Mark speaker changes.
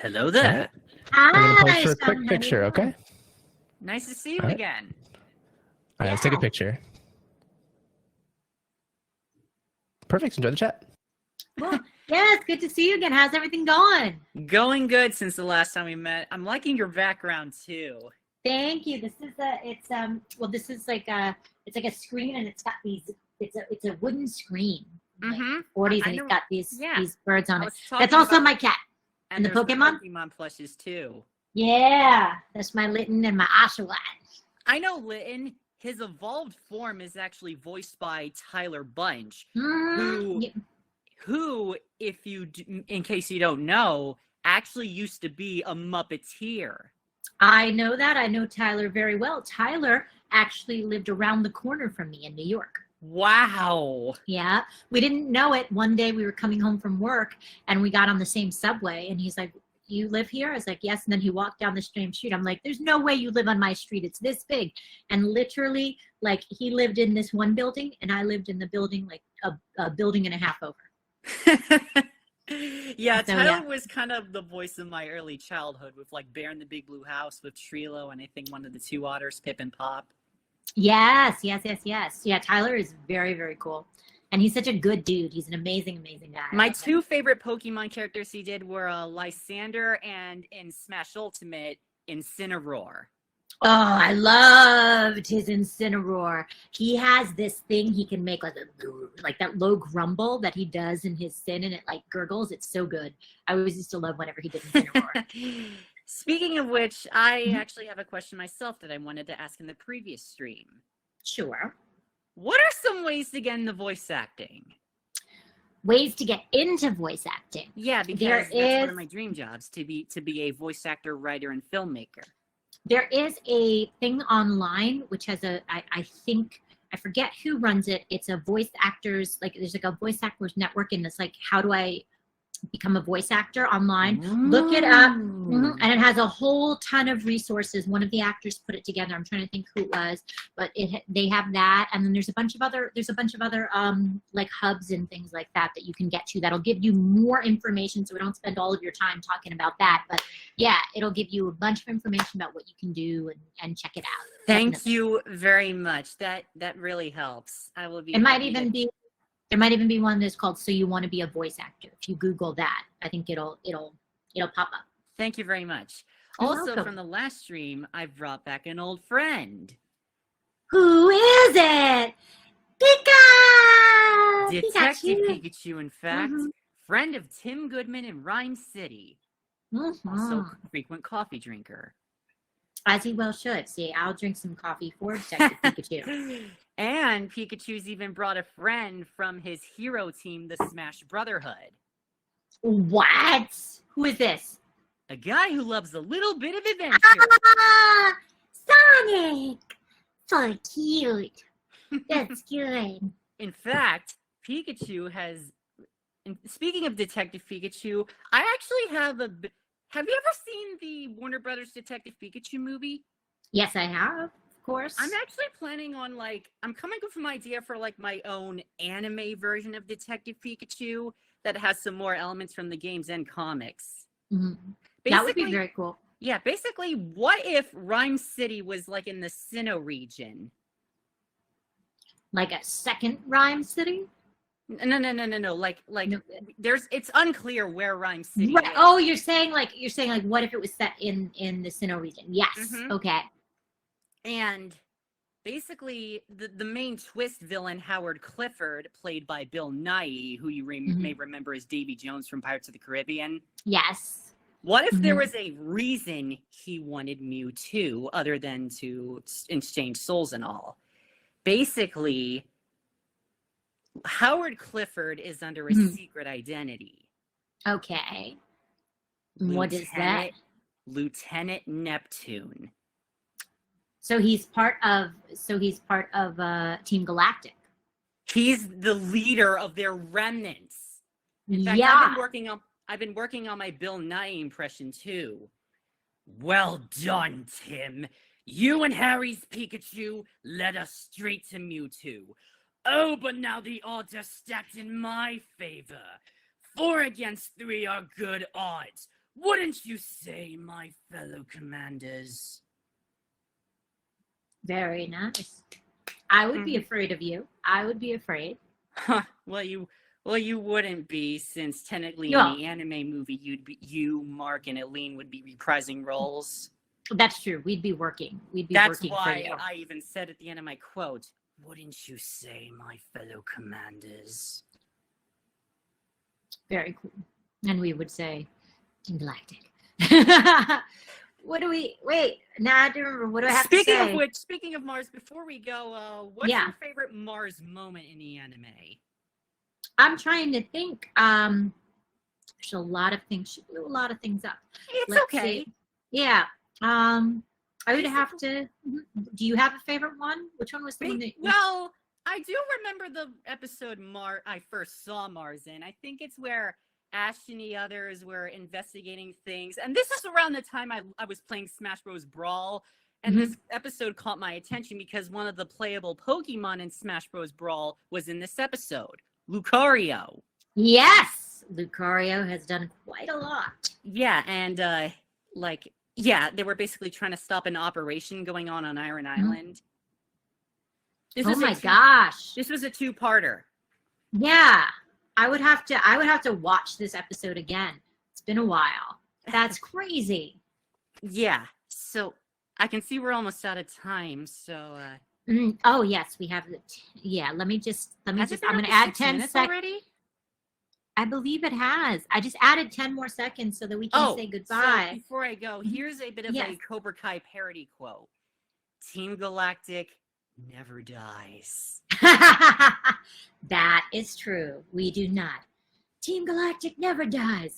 Speaker 1: Hello
Speaker 2: All
Speaker 1: there.
Speaker 2: right. I'm going to pose
Speaker 3: Hi,
Speaker 2: for a quick
Speaker 3: somebody.
Speaker 2: picture, okay?
Speaker 1: Nice to see you
Speaker 2: All right.
Speaker 1: again.
Speaker 2: All right, let's take a
Speaker 3: Yeah.
Speaker 2: picture. Perfect. Enjoy the chat.
Speaker 3: Well, yeah, it's good to see you again. How's everything going?
Speaker 1: Going good since the last time we met. I'm liking your background too.
Speaker 3: Thank you. This is like a screen, and it's got it's a wooden screen, like
Speaker 1: Mhm.
Speaker 3: 40s,
Speaker 1: I
Speaker 3: and
Speaker 1: know.
Speaker 3: it's got these
Speaker 1: Yeah.
Speaker 3: birds on
Speaker 1: I
Speaker 3: it.
Speaker 1: was talking
Speaker 3: That's also
Speaker 1: about-
Speaker 3: my cat. and the
Speaker 1: there's
Speaker 3: Pokemon?
Speaker 1: plushes too.
Speaker 3: Yeah, that's my Litten and my Oshawott.
Speaker 1: I know Litton. His evolved form is actually voiced by Tyler Bunch,
Speaker 3: Mhm.
Speaker 1: who, if you, in case you don't know, actually used to be a Muppeteer.
Speaker 3: I know that. I know Tyler very well. Tyler actually lived around the corner from me in New York.
Speaker 1: Wow.
Speaker 3: Yeah, we didn't know it. One day we were coming home from work and we got on the same subway, and he's like, "You live here?" I was like, "Yes." And then he walked down the same street. I'm like, "There's no way you live on my street. It's this big." And literally, like, he lived in this one building and I lived in the building like a building and a half over.
Speaker 1: Yeah,
Speaker 3: So,
Speaker 1: Tyler
Speaker 3: yeah.
Speaker 1: was kind of the voice of my early childhood with like Bear in the Big Blue House with Trilo and I think one of the two otters, Pip and Pop.
Speaker 3: Yes. Yeah, Tyler is very, very cool. And he's such a good dude. He's an amazing, amazing guy.
Speaker 1: My two favorite Pokemon characters he did were Lysander and in Smash Ultimate, Incineroar.
Speaker 3: Oh, I loved his Incineroar. He has this thing he can make like that low grumble that he does in his sin, and it like gurgles. It's so good. I always used to love whenever he did Incineroar.
Speaker 1: Speaking of which, I
Speaker 3: Mhm.
Speaker 1: actually have a question myself that I wanted to ask in the previous stream.
Speaker 3: Sure.
Speaker 1: What are some ways to get into voice acting?
Speaker 3: Ways to get into voice acting.
Speaker 1: Yeah, because
Speaker 3: There
Speaker 1: that's one
Speaker 3: is-
Speaker 1: of my dream jobs, to be a voice actor, writer, and filmmaker.
Speaker 3: There is a thing online which has I think, I forget who runs it. It's a voice actors, like there's like a voice actors network, and it's like, how do I become a voice actor online? Look it up. And it has a whole ton of resources. One of the actors put it together. I'm trying to think who it was, but they have that, and then there's a bunch of other like hubs and things like that you can get to that'll give you more information, so we don't spend all of your time talking about that. But yeah, it'll give you a bunch of information about what you can do, and check it out.
Speaker 1: Thank
Speaker 3: Definitely.
Speaker 1: you very much. That really helps. I will be.
Speaker 3: It might
Speaker 1: happy
Speaker 3: even
Speaker 1: to-
Speaker 3: be There might even be one that's called "So You Want to Be a Voice Actor." If you Google that, I think it'll pop up.
Speaker 1: Thank you very much.
Speaker 3: You're
Speaker 1: Also,
Speaker 3: welcome.
Speaker 1: from the last stream, I brought back an old friend.
Speaker 3: Who is it? Pika!
Speaker 1: Detective
Speaker 3: Pikachu.
Speaker 1: Pikachu, in fact.
Speaker 3: Mhm.
Speaker 1: Friend of Tim Goodman in Rhyme City. Also,
Speaker 3: Mhm.
Speaker 1: frequent coffee drinker.
Speaker 3: As he well should. See, I'll drink some coffee for Detective Pikachu.
Speaker 1: And Pikachu's even brought a friend from his hero team, the Smash Brotherhood.
Speaker 3: What? Who is this?
Speaker 1: A guy who loves a little bit of adventure.
Speaker 3: Ah, Sonic! So cute. That's good.
Speaker 1: In fact, Pikachu has. And speaking of Detective Pikachu, I actually have a. Have you ever seen the Warner Brothers Detective Pikachu movie?
Speaker 3: Yes, I have, of course.
Speaker 1: I'm actually planning on I'm coming up with an idea for my own anime version of Detective Pikachu that has some more elements from the games and comics.
Speaker 3: Mhm. That would be very cool.
Speaker 1: Yeah, basically, what if Rhyme City was in the Sinnoh region?
Speaker 3: Like a second Rhyme City?
Speaker 1: No.
Speaker 3: No.
Speaker 1: It's unclear where Rhyme City
Speaker 3: Right.
Speaker 1: is.
Speaker 3: Oh, you're saying what if it was set in the Sinnoh region? Yes.
Speaker 1: Mhm.
Speaker 3: Okay.
Speaker 1: And basically, the main twist villain, Howard Clifford, played by Bill Nighy, who you may remember as Davy Jones from Pirates of the Caribbean.
Speaker 3: Yes.
Speaker 1: What if there
Speaker 3: Mhm.
Speaker 1: was a reason he wanted Mewtwo other than to exchange souls and all? Basically, Howard Clifford is under a
Speaker 3: Mhm.
Speaker 1: secret identity.
Speaker 3: Okay. What is that?
Speaker 1: Lieutenant Neptune.
Speaker 3: So he's part of Team Galactic.
Speaker 1: He's the leader of their remnants. In fact,
Speaker 3: Yeah.
Speaker 1: I've been working on my Bill Nighy impression too. Well done, Tim. You and Harry's Pikachu led us straight to Mewtwo. Oh, but now the odds are stacked in my favor. 4 against 3 are good odds. Wouldn't you say, my fellow commanders?
Speaker 3: Very nice. I would be afraid of you. I would be afraid.
Speaker 1: Huh. Well, you wouldn't be, since technically
Speaker 3: No.
Speaker 1: in the anime movie, you, Mark, and Eileen would be reprising roles.
Speaker 3: That's true. We'd be working. We'd be
Speaker 1: That's
Speaker 3: working for
Speaker 1: why
Speaker 3: you.
Speaker 1: I even said at the end of my quote, "Wouldn't you say, my fellow commanders?"
Speaker 3: Very cool. And we would say, Team Galactic. What do we, wait, now I do remember, what do I have to say?
Speaker 1: Speaking of which, speaking of Mars, before we go, what's
Speaker 3: Yeah.
Speaker 1: your favorite Mars moment in the anime?
Speaker 3: I'm trying to think. There's a lot of things. She blew a lot of things up.
Speaker 1: It's
Speaker 3: Let's
Speaker 1: okay.
Speaker 3: see. Yeah. I would have to, do you have a favorite one? Which one was the one that
Speaker 1: Well, I do remember the episode I first saw Mars in. I think it's where Ash and the others were investigating things. And this is around the time I was playing Smash Bros. Brawl. And this episode caught my attention because one of the playable Pokemon in Smash Bros. Brawl was in this episode, Lucario.
Speaker 3: Yes! Lucario has done quite a lot.
Speaker 1: Yeah, and they were basically trying to stop an operation going on Iron Island.
Speaker 3: Oh my gosh.
Speaker 1: This was a two-parter.
Speaker 3: Yeah. I would have to watch this episode again. It's been a while. That's crazy.
Speaker 1: Yeah. So I can see we're almost out of time. So
Speaker 3: Oh yes, we have the let me just I'm going to add 10 seconds
Speaker 1: already.
Speaker 3: I believe it has. I just added 10 more seconds so that we can say goodbye.
Speaker 1: So before I go, here's a bit of a Cobra Kai parody quote. Team Galactic never dies.
Speaker 3: That is true. We do not. Team Galactic never dies.